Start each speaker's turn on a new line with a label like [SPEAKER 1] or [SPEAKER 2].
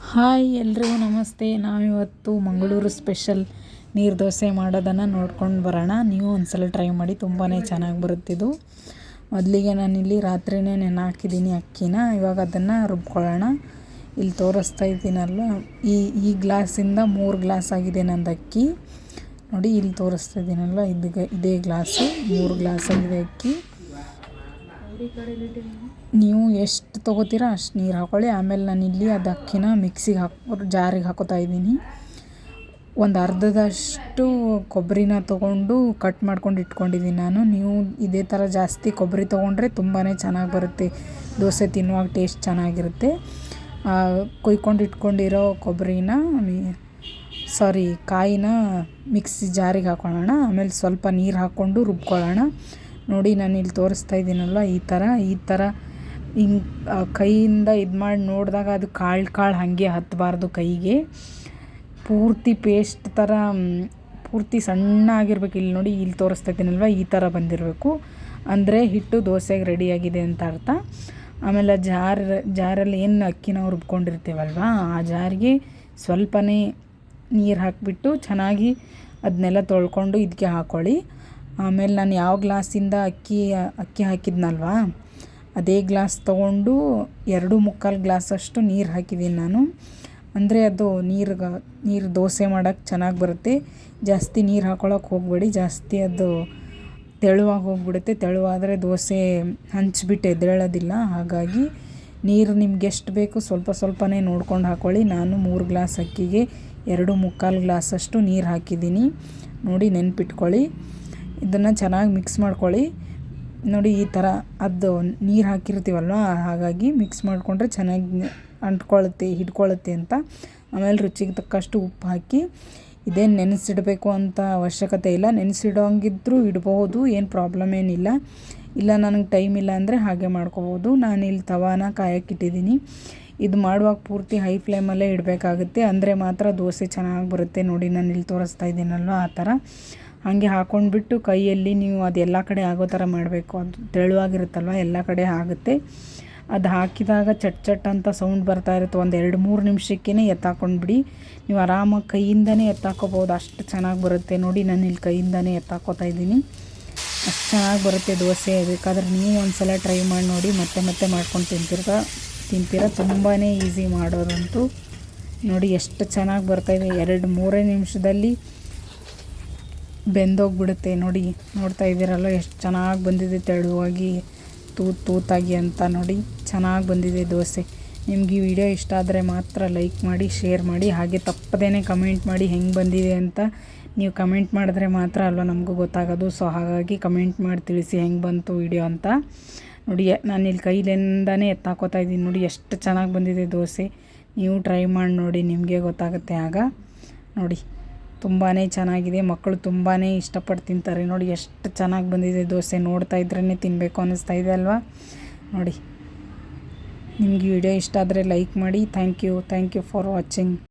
[SPEAKER 1] Hi ಎಲ್ರಿಗೂ ನಮಸ್ತೆ. ನಾವಿವತ್ತು ಮಂಗಳೂರು ಸ್ಪೆಷಲ್ ನೀರು ದೋಸೆ ಮಾಡೋದನ್ನು ನೋಡ್ಕೊಂಡು ಬರೋಣ. ನೀವು ಒಂದ್ಸಲ ಟ್ರೈ ಮಾಡಿ, ತುಂಬಾ ಚೆನ್ನಾಗಿ ಬರುತ್ತಿದ್ದು. ಮೊದಲಿಗೆ ನಾನಿಲ್ಲಿ ರಾತ್ರಿಯೇ ನೆನೆ ಹಾಕಿದ್ದೀನಿ ಅಕ್ಕಿನ. ಇವಾಗ ಅದನ್ನು ರುಬ್ಕೊಳ್ಳೋಣ. ಇಲ್ಲಿ ತೋರಿಸ್ತಾ ಇದ್ದೀನಲ್ಲ, ಈ ಗ್ಲಾಸಿಂದ 3 ಗ್ಲಾಸ್ ಆಗಿದೆ ನಂದು ಅಕ್ಕಿ. ನೋಡಿ, ಇಲ್ಲಿ ತೋರಿಸ್ತಾ ಇದ್ದೀನಲ್ಲ, ಇದೇ ಗ್ಲಾಸು 3 ಗ್ಲಾಸ್ ಆಗಿದೆ ಅಕ್ಕಿ. ನೀವು ಎಷ್ಟು ತೊಗೋತೀರ ಅಷ್ಟು ನೀರು ಹಾಕ್ಕೊಳ್ಳಿ. ಆಮೇಲೆ ನಾನಿಲ್ಲಿ ಅದು ಅಕ್ಕಿನ ಮಿಕ್ಸಿಗೆ ಜಾರಿಗೆ ಹಾಕೋತಾ ಇದ್ದೀನಿ. ಒಂದು ಅರ್ಧದಷ್ಟು ಕೊಬ್ಬರಿನ ತೊಗೊಂಡು ಕಟ್ ಮಾಡ್ಕೊಂಡು ಇಟ್ಕೊಂಡಿದ್ದೀನಿ ನಾನು. ನೀವು ಇದೇ ಥರ ಜಾಸ್ತಿ ಕೊಬ್ಬರಿ ತೊಗೊಂಡ್ರೆ ತುಂಬಾ ಚೆನ್ನಾಗಿ ಬರುತ್ತೆ, ದೋಸೆ ತಿನ್ನುವಾಗ ಟೇಸ್ಟ್ ಚೆನ್ನಾಗಿರುತ್ತೆ. ಕೊಯ್ಕೊಂಡು ಇಟ್ಕೊಂಡಿರೋ ಕಾಯಿನ ಮಿಕ್ಸಿ ಜಾರಿಗೆ ಹಾಕೊಳ್ಳೋಣ. ಆಮೇಲೆ ಸ್ವಲ್ಪ ನೀರು ಹಾಕ್ಕೊಂಡು ರುಬ್ಕೊಳ್ಳೋಣ. ನೋಡಿ, ನಾನು ಇಲ್ಲಿ ತೋರಿಸ್ತಾ ಇದ್ದೀನಲ್ಲ, ಈ ಥರ ಹಿಂಗೆ ಕೈಯಿಂದ ಇದು ಮಾಡಿ ನೋಡಿದಾಗ ಅದು ಕಾಳು ಹಾಗೆ ಹತ್ತಬಾರ್ದು ಕೈಗೆ. ಪೂರ್ತಿ ಪೇಸ್ಟ್ ಥರ ಪೂರ್ತಿ ಸಣ್ಣ ಆಗಿರ್ಬೇಕು. ಇಲ್ಲಿ ನೋಡಿ, ಇಲ್ಲಿ ತೋರಿಸ್ತಾ ಇದ್ದೀನಲ್ವ, ಈ ಥರ ಬಂದಿರಬೇಕು. ಅಂದರೆ ಹಿಟ್ಟು ದೋಸೆಗೆ ರೆಡಿಯಾಗಿದೆ ಅಂತ ಅರ್ಥ. ಆಮೇಲೆ ಜಾರಲ್ಲಿ ಏನು ಅಕ್ಕಿ ನಾವು ರುಬ್ಕೊಂಡಿರ್ತೀವಲ್ವ, ಆ ಜಾರಿಗೆ ಸ್ವಲ್ಪನೇ ನೀರು ಹಾಕಿಬಿಟ್ಟು ಚೆನ್ನಾಗಿ ಅದನ್ನೆಲ್ಲ ತೊಳ್ಕೊಂಡು ಇದಕ್ಕೆ ಹಾಕ್ಕೊಳ್ಳಿ. ಆಮೇಲೆ ನಾನು ಯಾವ ಗ್ಲಾಸಿಂದ ಅಕ್ಕಿ ಹಾಕಿದ್ನಲ್ವ, ಅದೇ ಗ್ಲಾಸ್ ತೊಗೊಂಡು 2.25 ಗ್ಲಾಸಷ್ಟು ನೀರು ಹಾಕಿದ್ದೀನಿ ನಾನು. ಅಂದರೆ ಅದು ನೀರು ದೋಸೆ ಮಾಡೋಕ್ಕೆ ಚೆನ್ನಾಗಿ ಬರುತ್ತೆ. ಜಾಸ್ತಿ ನೀರು ಹಾಕ್ಕೊಳ್ಳೋಕೆ ಹೋಗಬೇಡಿ, ಜಾಸ್ತಿ ಅದು ತೆಳುವಾಗಿ ಹೋಗಿಬಿಡುತ್ತೆ. ತೆಳುವಾದರೆ ದೋಸೆ ಹಂಚಿಬಿಟ್ಟು ಎದ್ದೇಳೋದಿಲ್ಲ. ಹಾಗಾಗಿ ನೀರು ನಿಮ್ಗೆ ಎಷ್ಟು ಬೇಕು ಸ್ವಲ್ಪನೇ ನೋಡ್ಕೊಂಡು ಹಾಕ್ಕೊಳ್ಳಿ. ನಾನು 3 ಗ್ಲಾಸ್ ಅಕ್ಕಿಗೆ 2.25 ಗ್ಲಾಸಷ್ಟು ನೀರು ಹಾಕಿದ್ದೀನಿ. ನೋಡಿ, ನೆನ್ಪಿಟ್ಕೊಳ್ಳಿ. ಇದನ್ನು ಚೆನ್ನಾಗಿ ಮಿಕ್ಸ್ ಮಾಡ್ಕೊಳ್ಳಿ. ನೋಡಿ, ಈ ಥರ ಅದು ನೀರು ಹಾಕಿರ್ತೀವಲ್ವ, ಹಾಗಾಗಿ ಮಿಕ್ಸ್ ಮಾಡಿಕೊಂಡ್ರೆ ಚೆನ್ನಾಗಿ ಹಿಡ್ಕೊಳ್ಳುತ್ತೆ ಅಂತ. ಆಮೇಲೆ ರುಚಿಗೆ ತಕ್ಕಷ್ಟು ಉಪ್ಪು ಹಾಕಿ, ಇದೇನು ನೆನೆಸಿಡಬೇಕು ಅಂತ ಅವಶ್ಯಕತೆ ಇಲ್ಲ. ನೆನೆಸಿಡೋಂಗಿದ್ರೂ ಇಡ್ಬೋದು, ಏನು ಪ್ರಾಬ್ಲಮ್ ಏನಿಲ್ಲ. ಇಲ್ಲ ನನಗೆ ಟೈಮ್ ಇಲ್ಲ ಅಂದರೆ ಹಾಗೆ ಮಾಡ್ಕೋಬೋದು. ನಾನಿಲ್ಲಿ ತವಾನ ಕಾಯಕ್ಕಿಟ್ಟಿದ್ದೀನಿ. ಇದು ಮಾಡುವಾಗ ಪೂರ್ತಿ ಹೈ ಫ್ಲೇಮಲ್ಲೇ ಇಡಬೇಕಾಗುತ್ತೆ, ಅಂದರೆ ಮಾತ್ರ ದೋಸೆ ಚೆನ್ನಾಗಿ ಬರುತ್ತೆ. ನೋಡಿ, ನಾನು ಇಲ್ಲಿ ತೋರಿಸ್ತಾ ಇದ್ದೀನಲ್ವ, ಆ ಥರ ಹಾಗೆ ಹಾಕ್ಕೊಂಡ್ಬಿಟ್ಟು ಕೈಯಲ್ಲಿ ನೀವು ಅದು ಎಲ್ಲ ಕಡೆ ಆಗೋ ಥರ ಮಾಡಬೇಕು. ಅದು ತೆಳುವಾಗಿರುತ್ತಲ್ವ, ಎಲ್ಲ ಕಡೆ ಆಗುತ್ತೆ. ಅದು ಹಾಕಿದಾಗ ಚಟ್ ಅಂತ ಸೌಂಡ್ ಬರ್ತಾ ಇರುತ್ತೆ. ಒಂದು 2-3 ನಿಮಿಷಕ್ಕೇ ಎತ್ತಾಕೊಂಡ್ಬಿಡಿ. ನೀವು ಆರಾಮಾಗಿ ಕೈಯಿಂದನೇ ಎತ್ತಾಕೋಬೋದು, ಅಷ್ಟು ಚೆನ್ನಾಗಿ ಬರುತ್ತೆ. ನೋಡಿ, ನಾನು ಇಲ್ಲಿ ಕೈಯಿಂದನೇ ಎತ್ತಾಕೋತಾ ಇದ್ದೀನಿ. ಅಷ್ಟು ಚೆನ್ನಾಗಿ ಬರುತ್ತೆ ದೋಸೆ. ಬೇಕಾದ್ರೆ ನೀವು ಒಂದ್ಸಲ ಟ್ರೈ ಮಾಡಿ ನೋಡಿ, ಮತ್ತೆ ಮಾಡ್ಕೊಂಡು ತಿಂತೀರ. ತುಂಬಾ ಈಸಿ ಮಾಡೋದಂತೂ. ನೋಡಿ, ಎಷ್ಟು ಚೆನ್ನಾಗಿ ಬರ್ತಾಯಿದೆ. 2-3 ನಿಮಿಷದಲ್ಲಿ ಬೆಂದೋಗ್ಬಿಡುತ್ತೆ. ನೋಡ್ತಾ ಇದ್ದೀರಲ್ಲ, ಎಷ್ಟು ಚೆನ್ನಾಗಿ ಬಂದಿದೆ, ತೆಳುವಾಗಿ ತೂತಾಗಿ ಅಂತ. ನೋಡಿ, ಚೆನ್ನಾಗಿ ಬಂದಿದೆ ದೋಸೆ. ನಿಮ್ಗೆ ಈ ವಿಡಿಯೋ ಇಷ್ಟ ಆದರೆ ಮಾತ್ರ ಲೈಕ್ ಮಾಡಿ, ಶೇರ್ ಮಾಡಿ, ಹಾಗೆ ತಪ್ಪದೇ ಕಮೆಂಟ್ ಮಾಡಿ ಹೆಂಗೆ ಬಂದಿದೆ ಅಂತ. ನೀವು ಕಮೆಂಟ್ ಮಾಡಿದ್ರೆ ಮಾತ್ರ ಅಲ್ವ ನಮಗೂ ಗೊತ್ತಾಗೋದು. ಸೊ ಹಾಗಾಗಿ ಕಮೆಂಟ್ ಮಾಡಿ ತಿಳಿಸಿ ಹೆಂಗೆ ಬಂತು ವಿಡಿಯೋ ಅಂತ. ನೋಡಿ, ನಾನಿಲ್ಲಿ ಕೈಲಿಂದನೇ ಎತ್ತಾಕೋತಾ ಇದ್ದೀನಿ. ನೋಡಿ, ಎಷ್ಟು ಚೆನ್ನಾಗಿ ಬಂದಿದೆ ದೋಸೆ. ನೀವು ಟ್ರೈ ಮಾಡಿ ನೋಡಿ, ನಿಮಗೆ ಗೊತ್ತಾಗುತ್ತೆ ಆಗ. ನೋಡಿ, ತುಂಬಾ ಚೆನ್ನಾಗಿದೆ. ಮಕ್ಕಳು ತುಂಬಾ ಇಷ್ಟಪಟ್ಟು ತಿಂತಾರೆ. ನೋಡಿ, ಎಷ್ಟು ಚೆನ್ನಾಗಿ ಬಂದಿದೆ ದೋಸೆ. ನೋಡ್ತಾ ಇದ್ರೇ ತಿನ್ನಬೇಕು ಅನ್ನಿಸ್ತಾ ಇದೆ ಅಲ್ವಾ. ನೋಡಿ, ನಿಮ್ಗೆ ವಿಡಿಯೋ ಇಷ್ಟ ಆದರೆ ಲೈಕ್ ಮಾಡಿ. Thank you for watching.